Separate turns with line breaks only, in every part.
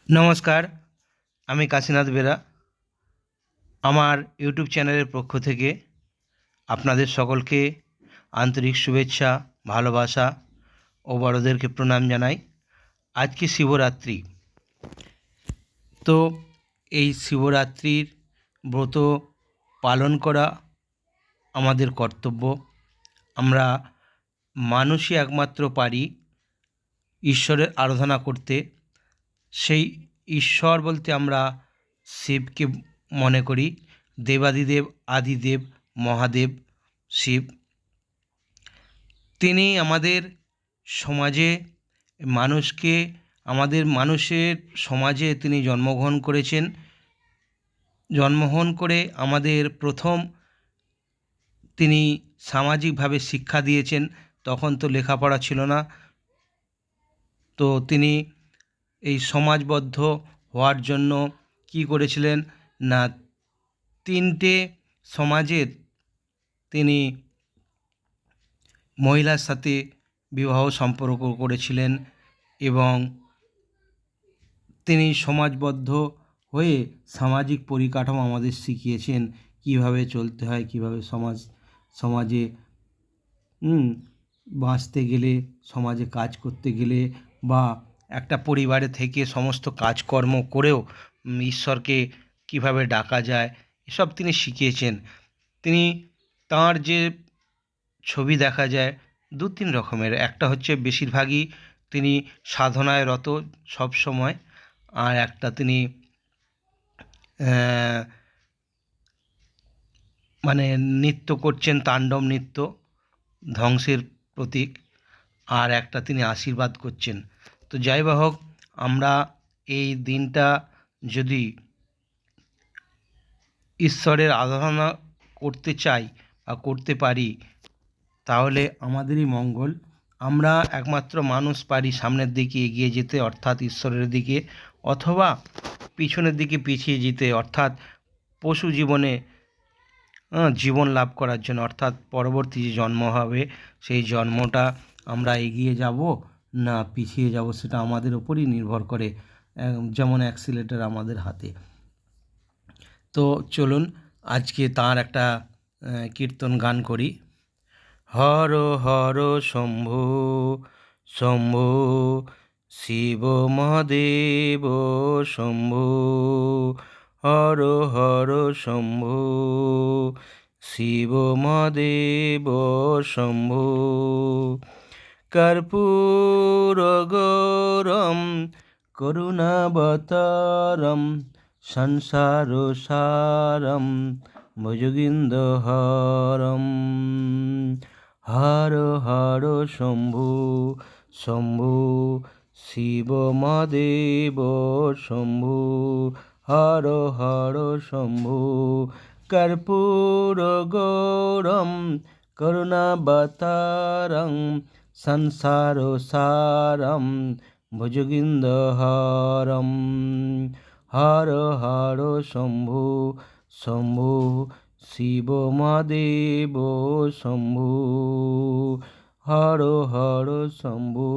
নমস্কার, আমি কাশীনাথ বেরা। আমার ইউটিউব চ্যানেলের পক্ষ থেকে আপনাদের সকলকে আন্তরিক শুভেচ্ছা, ভালোবাসা ও বড়দেরকে প্রণাম জানাই। আজকে শিবরাত্রি। তো এই শিবরাত্রির ব্রত পালন করা আমাদের কর্তব্য। আমরা মানুষই একমাত্র পারি ঈশ্বরের আরাধনা করতে। সেই ঈশ্বর বলতে আমরা শিবকে মনে করি, দেবাদিদেব, আদিদেব, মহাদেব শিব। তিনি আমাদের সমাজে মানুষকে, আমাদের মানুষের সমাজে তিনি জন্মগ্রহণ করেছেন। জন্মগ্রহণ করে আমাদের প্রথম তিনি সামাজিকভাবে শিক্ষা দিয়েছেন। তখন তো লেখাপড়া ছিল না, তো তিনি এই সমাজবদ্ধ হওয়ার জন্য কি করেছিলেন না, তিনটে সমাজের তিনি মহিলার সাথে বিবাহ সম্পর্ক করেছিলেন এবং তিনি সমাজবদ্ধ হয়ে সামাজিক পরিকাঠামো আমাদের শিখিয়েছেন, কিভাবে চলতে হয়, কিভাবে সমাজে বাঁচতে গেলে, সমাজে কাজ করতে গেলে, বা একটা পরিবারে থেকে সমস্ত কাজকর্ম করেও ঈশ্বরকে কিভাবে ডাকা যায়, এসব তিনি শিখিয়েছেন। তিনি, তাঁর যে ছবি দেখা যায় দু তিন রকমের। একটা হচ্ছে বেশিরভাগই তিনি সাধনায় রত সব সময়, আর একটা তিনি মানে নৃত্য করছেন, তাণ্ডব নৃত্য, ধ্বংসের প্রতীক। আর একটা তিনি আশীর্বাদ করছেন। তো যাই বা হোক, আমরা এই দিনটা যদি ঈশ্বরের আরাধনা করতে চাই বা করতে পারি, তাহলে আমাদেরই মঙ্গল। আমরা একমাত্র মানুষ পারি সামনের দিকে এগিয়ে যেতে, অর্থাৎ ঈশ্বরের দিকে, অথবা পিছনের দিকে পিছিয়ে যেতে, অর্থাৎ পশু জীবনে জীবন লাভ করার জন্য, অর্থাৎ পরবর্তী যে জন্ম হবে সেই জন্মটা আমরা এগিয়ে যাব না পিছিয়ে যাব, সেটা আমাদের ওপরই নির্ভর করে। যেমন অ্যাক্সিলেটর আমাদের হাতে। তো চলুন আজকে তার একটা কীর্তন গান করি। হর হর শম্ভু শম্ভু শিব মহাদেব শম্ভু, হর হর শম্ভু শিব মহাদেব শম্ভু, কর্পূর গৌরম করুণাবতারম সংসার সারম ভুজগিন্দহরম, হর হর শম্ভু শম্ভু শিব মহাদেব শম্ভু, হর হর শম্ভু কর্পূর গৌরম করুণাবতারং সংসার সারম ভুজগিন্দহরম, হর হর শম্ভু শম্ভু শিব মহাদেব শম্ভু, হর হর শম্ভু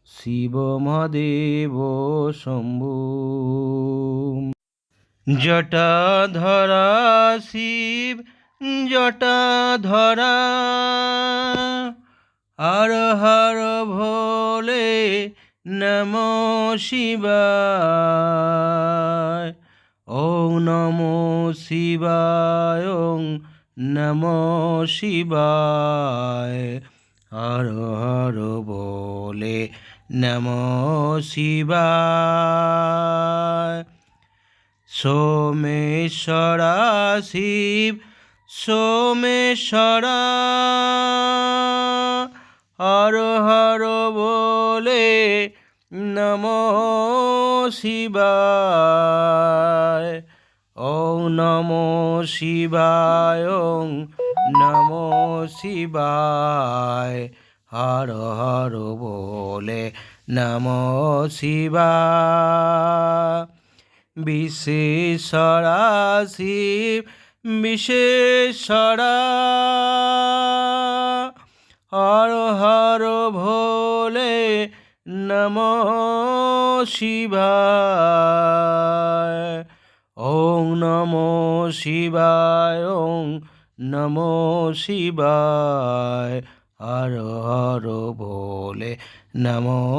শিব মহাদেব শম্ভু। জটাধরা শিব জটাধরা, হর হর ভোলে নমো শিবায়, ওম নমো শিবায়, ওম নমো শিবায়, হর হর ভোলে নমো শিবায়। সোমেশ্বরা শিব সোমেশ্বরা, হর হর বলে নমো শিবায়, ওম নমো শিবায়, ওম নমো শিবায়, হর হর বলে নমো শিবায়। বিশেষরা শিব বিশেষরা, হর হর ভোলে নমঃ শিবায়। ওং নমো শিবায়, ওং নমো শিবায়। হর হর ভোলে নমো